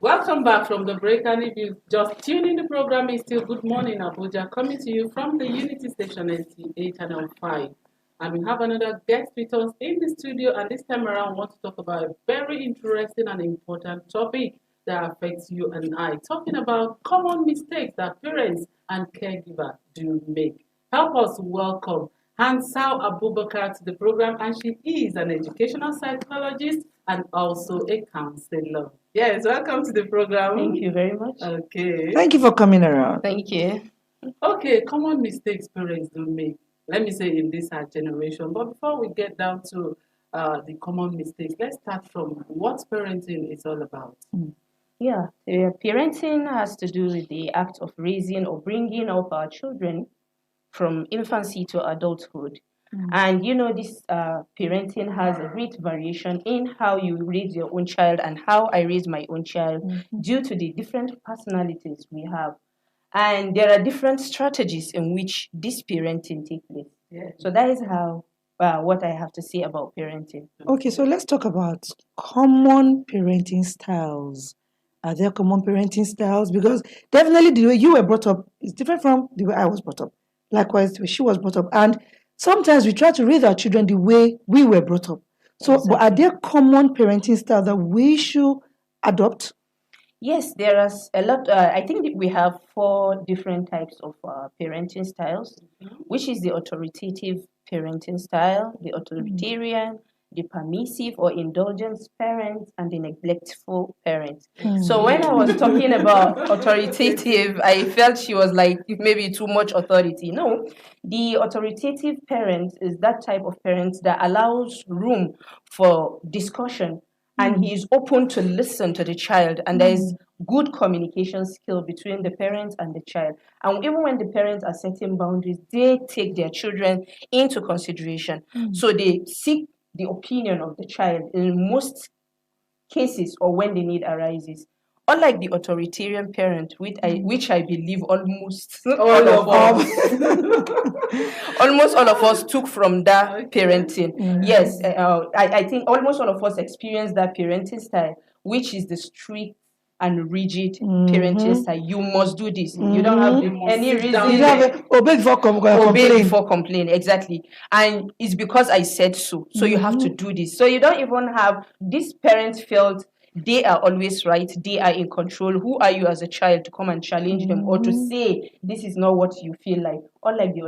Welcome back from the break, and if you just tune in, the program is still Good Morning Abuja, coming to you from the Unity Station NTA Channel 5. And we have another guest with us in the studio, and this time around, we want to talk about a very interesting and important topic that affects you and I, talking about common mistakes that parents and caregivers do make. Help us welcome Hansal Abubakar to the program, and she is an educational psychologist and also a counselor. Yes, welcome to the program. Thank you very much. Okay. Thank you for coming around. Thank you. Okay, common mistakes parents do make. Let me say in this our generation. But before we get down to the common mistakes, let's start from what parenting is all about. Yeah, parenting has to do with the act of raising or bringing up our children from infancy to adulthood. And this parenting has a great variation in how you raise your own child and how I raise my own child due to the different personalities we have. And there are different strategies in which this parenting takes place. Yeah. So that is how what I have to say about parenting. Okay, so let's talk about common parenting styles. Are there common parenting styles? Because definitely the way you were brought up is different from the way I was brought up. Likewise, the way she was brought up. And sometimes we try to raise our children the way we were brought up. So, but are there common parenting styles that we should adopt? Yes, there are a lot. I think that we have 4 different types of parenting styles, which is the authoritative parenting style, the authoritarian, the permissive or indulgent parent, and the neglectful parent. So when I was talking about authoritative, I felt she was like maybe too much authority. No, the authoritative parent is that type of parent that allows room for discussion and he is open to listen to the child, and there is good communication skill between the parent and the child. And even when the parents are setting boundaries, they take their children into consideration. So they seek the opinion of the child in most cases or when the need arises. Unlike the authoritarian parent, which I believe almost all of us took from that parenting. Yes, I think almost all of us experienced that parenting style, which is the strict and rigid parenting style. You must do this. You don't have any reason. You have obey before Obey complain. before complain, exactly. And it's because I said so. So you have to do this. So you don't even have, these parents felt they are always right, they are in control. Who are you as a child to come and challenge them or to say this is not what you feel like? Unlike the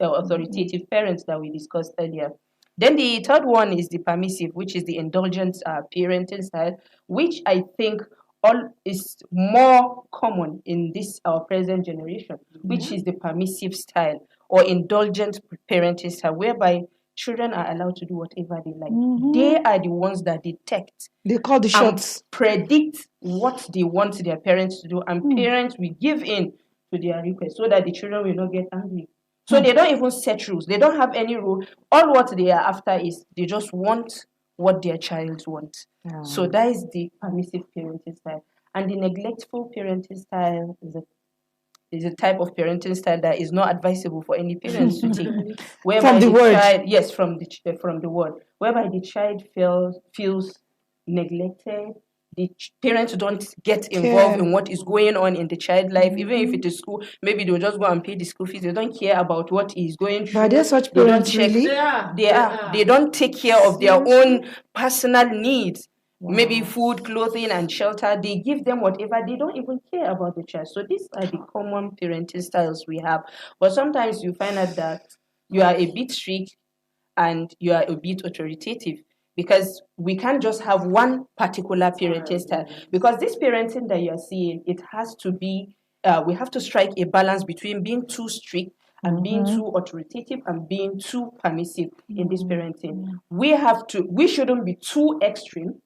authoritative parents that we discussed earlier. Then the third one is the permissive, which is the indulgent parenting style, which I think all is more common in this our present generation, which is the permissive style or indulgent parenting style, whereby children are allowed to do whatever they like. They are the ones that detect They call the and shots. predict what they want their parents to do, and parents will give in to their request so that the children will not get angry. So they don't even set rules. They don't have any rule. All what they are after is they just want what their child wants. So that is the permissive parenting style. And the neglectful parenting style is a type of parenting style that is not advisable for any parents to take. Whereby From the word. child, yes, from the word, whereby the child feels neglected. The parents don't get involved in what is going on in the child life, even if it is school. Maybe they'll just go and pay the school fees. They don't care about what is going through. Are there such They don't parents check. really? They are. They don't take care of their own personal needs. Maybe food, clothing, and shelter. They give them whatever. They don't even care about the child. So these are the common parenting styles we have. But sometimes you find out that you are a bit strict and you are a bit authoritative, because we can't just have one particular parenting style. Because this parenting that you're seeing, it has to be, we have to strike a balance between being too strict and being too authoritative and being too permissive in this parenting. We shouldn't be too extreme.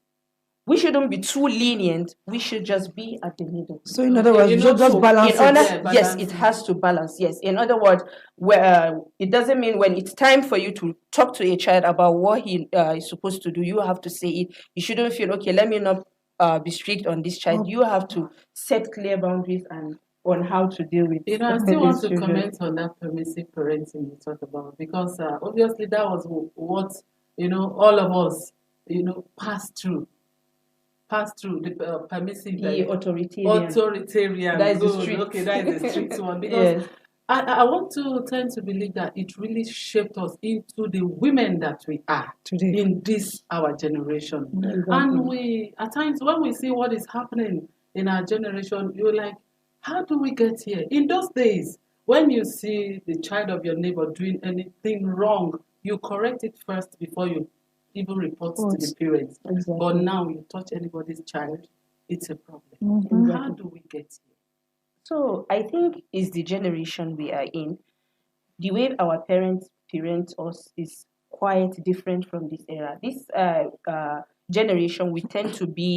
We shouldn't be too lenient. We should just be at the middle. So in other words, just balance it. Yes, it has to balance. Yes, in other words, where it doesn't mean when it's time for you to talk to a child about what he is supposed to do, you have to say it. You shouldn't feel, okay, let me not be strict on this child. You have to set clear boundaries and on how to deal with. I still want to children. comment on that permissive parenting you talked about, because obviously that was what all of us passed through pass through the permissive, The authoritarian. authoritarian. That is the Good. strict. Okay, that is the strict one because Yes. I want to tend to believe that it really shaped us into the women that we are Today. in this our generation. Exactly. And we at times when we see what is happening in our generation, you're like, how do we get here? In those days, when you see the child of your neighbor doing anything wrong, you correct it first before you even report to the parents. Exactly. But now you touch anybody's child, it's a problem. Mhm. How do we get here? So I think is the generation we are in. The way our parents parent us is quite different from this era. This generation, we tend to be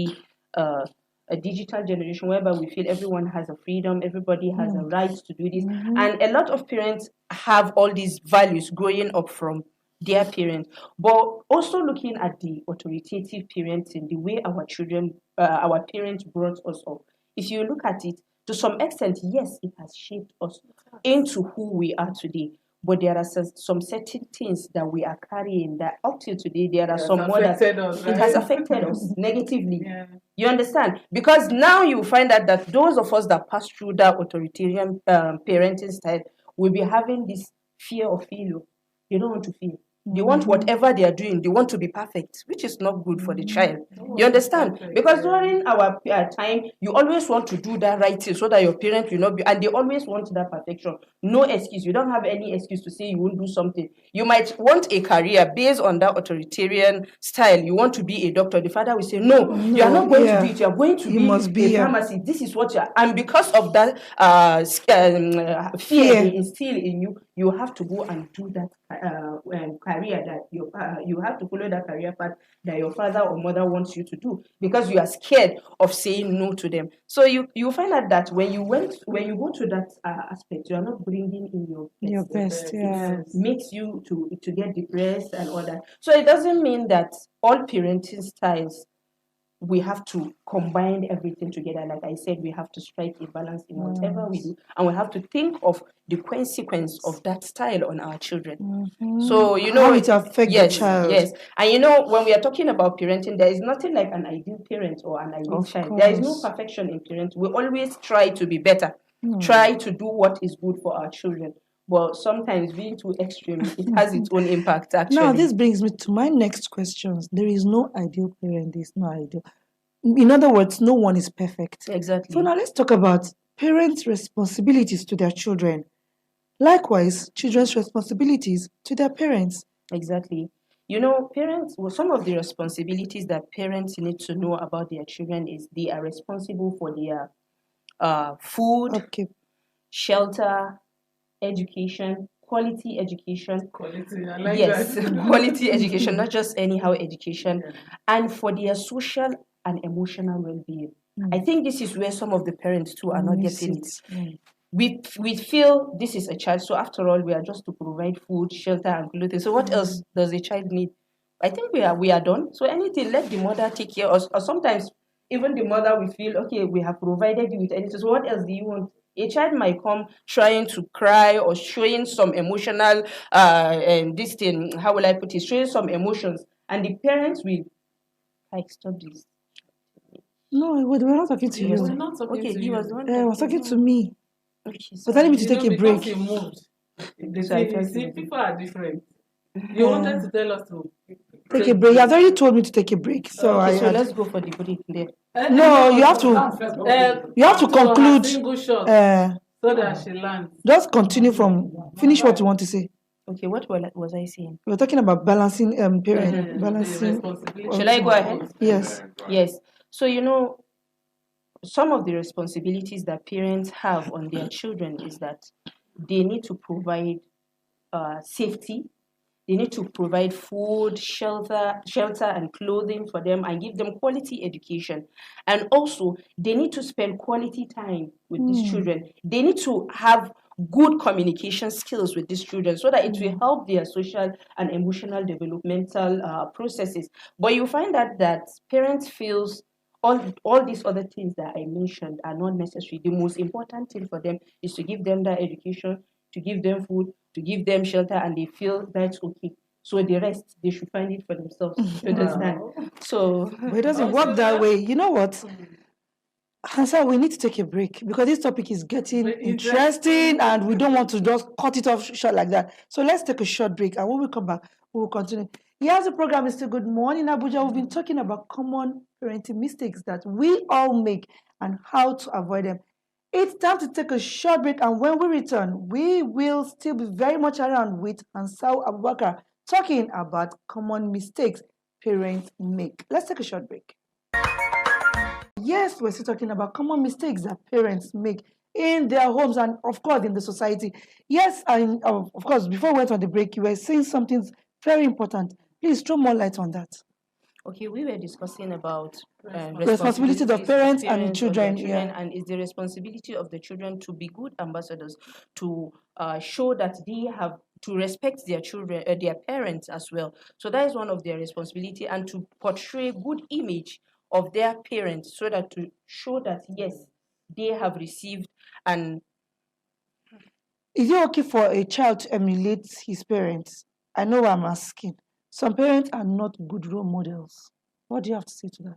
a digital generation whereby we feel everyone has a freedom, everybody has a right to do this. And a lot of parents have all these values growing up from their parents. But also looking at the authoritative parenting, the way our parents brought us up. If you look at it, to some extent, yes, it has shaped us into who we are today. But there are some certain things that we are carrying that up till today, there are some more that affected us, it has right? affected us negatively. Yeah. You understand? Because now you find out that those of us that pass through that authoritarian parenting style will be having this fear of failure. They don't want to fail. They want whatever they are doing, they want to be perfect, which is not good for the child. You understand? Perfect, Because yeah. during our time, you always want to do that right thing so that your parents will not be, and they always want that perfection. No excuse. You don't have any excuse to say you won't do something. You might want a career based on that authoritarian style. You want to be a doctor. The father will say, no, you are not going to do it. You are going to You be must be a a- pharmacist. This is what you are. And because of that fear Fear. they instill in you, you have to go and do that career that you have to follow that career path that your father or mother wants you to do because you are scared of saying no to them. So you find out that when you go to that aspect, you are not bringing in your Best, yeah. makes you to get depressed and all that. So it doesn't mean that all parenting styles we have to combine everything together. Like I said, we have to strike a balance in whatever we do, and we have to think of the consequence of that style on our children. So how it affects yes, the child. yes, and when we are talking about parenting, there is nothing like an ideal parent or an ideal Of child. There is no course. perfection in parenting. We always try to be better, try to do what is good for our children. But sometimes being too extreme, it has its own impact. Actually, Now, this brings me to my next questions. There is no ideal parent. There is no ideal. In other words, no one is perfect. exactly. So now let's talk about parents' responsibilities to their children. Likewise, children's responsibilities to their parents. Exactly. Parents, some of the responsibilities that parents need to know about their children is they are responsible for their food, Okay. shelter, education, quality education. Quality, I like Yes, that. quality education, not just anyhow education, Yeah. and for their social and emotional well-being. I think this is where some of the parents too are not Miss getting it. it. We feel this is a child, so after all, we are just to provide food, shelter, and clothing. So what else does a child need? I think we are done. So anything, let the mother take care of us. Or sometimes even the mother will feel, okay, we have provided you with anything. So what else do you want? A child might come trying to cry or showing some emotional this thing, how will I put it, showing some emotions, and the parents will like stop this. No, we're not talking to We're you. not talking Okay, to he you. was the one He was talking. talking to me. Okay, But telling me sorry. to take a Because break. he moved. The So I thing felt is, see, it was- people are different. You wanted to tell us to Take a break. He has already told me to take a break. So Okay, I so had, let's go for the break there. No, you have to you have to up her conclude. single shot Uh, so that she lands. just continue from finish what you want to say. Okay, what was I saying? We're talking about balancing parent The balancing. responsibility. Shall I go ahead? Yes. Yes. So some of the responsibilities that parents have on their children is that they need to provide safety. They need to provide food, shelter, and clothing for them, and give them quality education. And also, they need to spend quality time with these children. They need to have good communication skills with these children so that it will help their social and emotional developmental processes. But you find that parents feels all these other things that I mentioned are not necessary. The most important thing for them is to give them that education, to give them food, to give them shelter, and they feel that's okay. So the rest, they should find it for themselves. You understand? Wow. So But it doesn't Also, work that yeah. way. You know what? Hansa, we need to take a break because this topic is getting Very interesting and we don't want to just cut it off short like that. So let's take a short break and when we come back, we will continue. Yes, the program is still Good Morning Abuja. We've been talking about common parenting mistakes that we all make and how to avoid them. It's time to take a short break, and when we return, we will still be very much around with Hansau Abubakar talking about common mistakes parents make. Let's take a short break. Yes, we're still talking about common mistakes that parents make in their homes and, of course, in the society. Yes, and of course, before we went on the break, you were saying something very important. Please throw more light on that. Okay, we were discussing about Responsibilities of parents and on their children, yeah. and it's the responsibility of the children to be good ambassadors, to show that they have to respect their children, their parents as well. So that is one of their responsibility, and to portray good image of their parents, so that to show that yes, they have received. And Is it okay for a child to emulate his parents? I know what I'm asking. Some parents are not good role models. What do you have to say to that?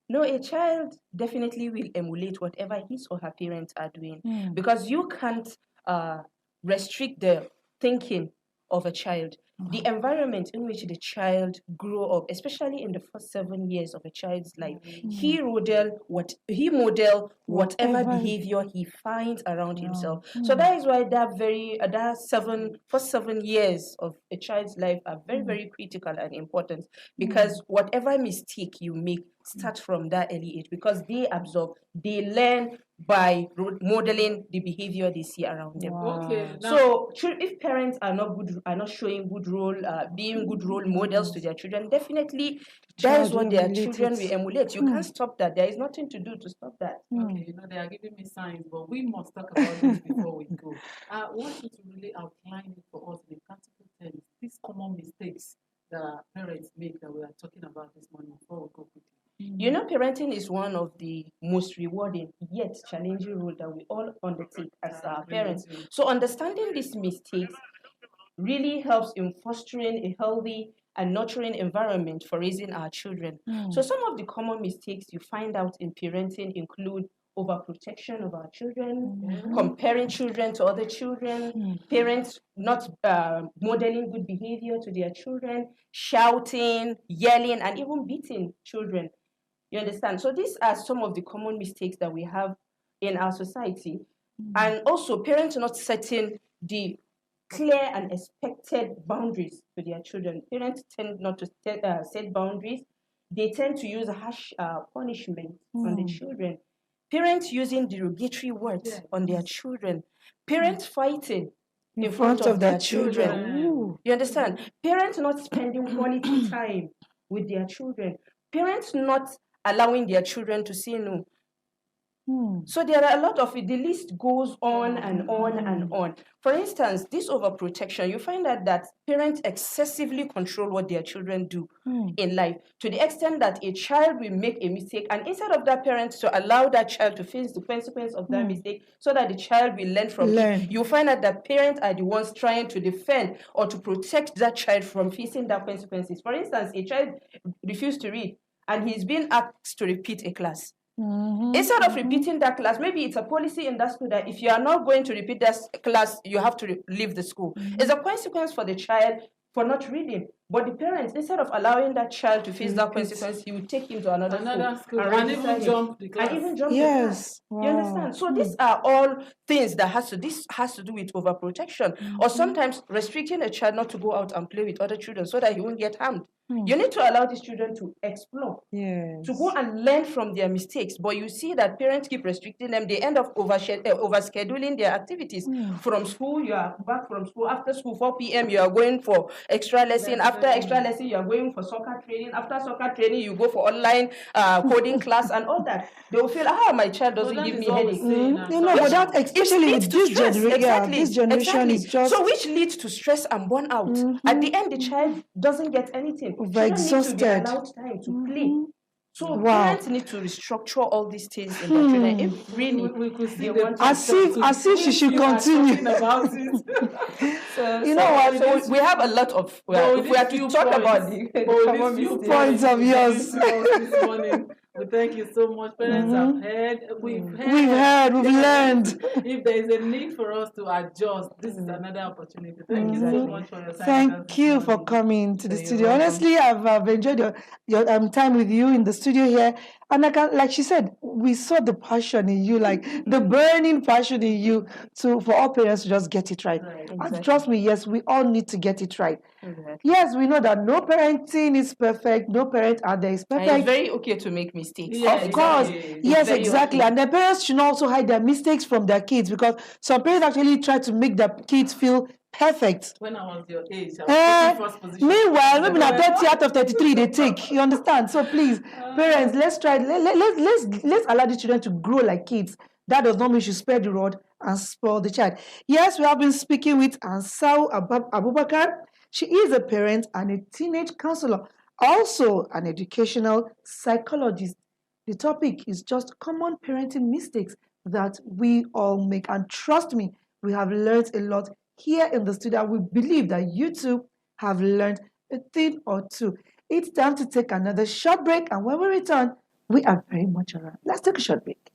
no, a child definitely will emulate whatever his or her parents are doing, because you can't restrict the thinking of a child. The environment in which the child grew up, especially in the first 7 years of a child's life, he model whatever Whatever. behavior he finds around himself. So that is why that first 7 years of a child's life are very, very critical and important, because whatever mistake you make starts from that early age, because they absorb, they learn by modeling the behavior they see around them. Okay. Now, So if parents are not showing being good role models to their children, definitely that is Child what will their emulate children it. will emulate. You can't stop that. There is nothing to do to stop that. okay, they are giving me signs, but we must talk about this before we go. I want you to really outline it for us in practical terms. These common mistakes that parents make that we are talking about this morning before we go quickly. You know, parenting is one of the most rewarding yet challenging role that we all undertake as our parents. So understanding these mistakes really helps in fostering a healthy and nurturing environment for raising our children. So some of the common mistakes you find out in parenting include overprotection of our children, comparing children to other children, parents not modeling good behavior to their children, shouting, yelling, and even beating children. You understand? So these are some of the common mistakes that we have in our society. And also parents not setting the clear and expected boundaries to their children. Parents tend not to set boundaries. They tend to use harsh punishment on the children. Parents using derogatory words on their children. Parents fighting in front of their children. Ooh. You understand? Parents not spending quality time with their children. Parents not allowing their children to say no. So there are a lot of it. The list goes on and on and on. For instance, this overprotection, you find out that parents excessively control what their children do in life, to the extent that a child will make a mistake, and instead of that parent to allow that child to face the consequence of that mistake so that the child will learn from it, you find out that parents are the ones trying to defend or to protect that child from facing that consequences. For instance, a child refused to read and he's been asked to repeat a class. Instead of repeating that class, maybe it's a policy in that school that if you are not going to repeat that class, you have to leave the school. It's a consequence for the child for not reading. But the parents, instead of allowing that child to face that consequence, he will take him to another school and even jump the class. And even jump the class. You understand? So these are all things that this has to do with overprotection, or sometimes restricting a child not to go out and play with other children so that he won't get harmed. You need to allow these children to explore, to go and learn from their mistakes. But you see that parents keep restricting them. They end up overscheduling their activities. From school, you are back from school. After school, 4 p.m., you are going for extra lesson. After extra lesson, you are going for soccer training. After soccer training, you go for online coding class and all that. They will feel, my child doesn't give me headache. But that, especially with this generation, this generation is just... So which leads to stress and burnout. At the end, the child doesn't get anything. Overexhausted. Children need to be allowed time to play So Wow. parents need to restructure all these things in their children. If really we could see they the want to As if she should continue. about it. So, You know what? So we have a lot of. But If we have to talk about the common mistakes. Points of yours. This morning. We thank you so much. Parents have heard. We've learned. If there is a need for us to adjust, this is another opportunity. Thank you so much for your time. Thank you for coming to the You're studio. welcome. Honestly, I've enjoyed your time with you in the studio here. And I can, like she said, we saw the passion in you, like the burning passion in you for all parents to just get it right. And trust me, yes, we all need to get it right. Exactly. Yes, we know that no parenting is perfect. No parent out there is And perfect. it's very okay to make mistakes. Yeah, Of course. exactly. Yes, very exactly. okay. And the parents should also hide their mistakes from their kids, because some parents actually try to make their kids feel perfect. When I was your age, I was taking first position. Meanwhile, maybe now 30 out of 33 they take. You understand? So please, parents, let's try. Let's allow the children to grow like kids. That does not mean you should spare the rod and spoil the child. Yes, we have been speaking with Ansau Abubakar. She is a parent and a teenage counselor, also an educational psychologist. The topic is just common parenting mistakes that we all make. And trust me, we have learned a lot here in the studio. We believe that you too have learned a thing or two. It's time to take another short break, and when we return, we are very much around. Let's take a short break.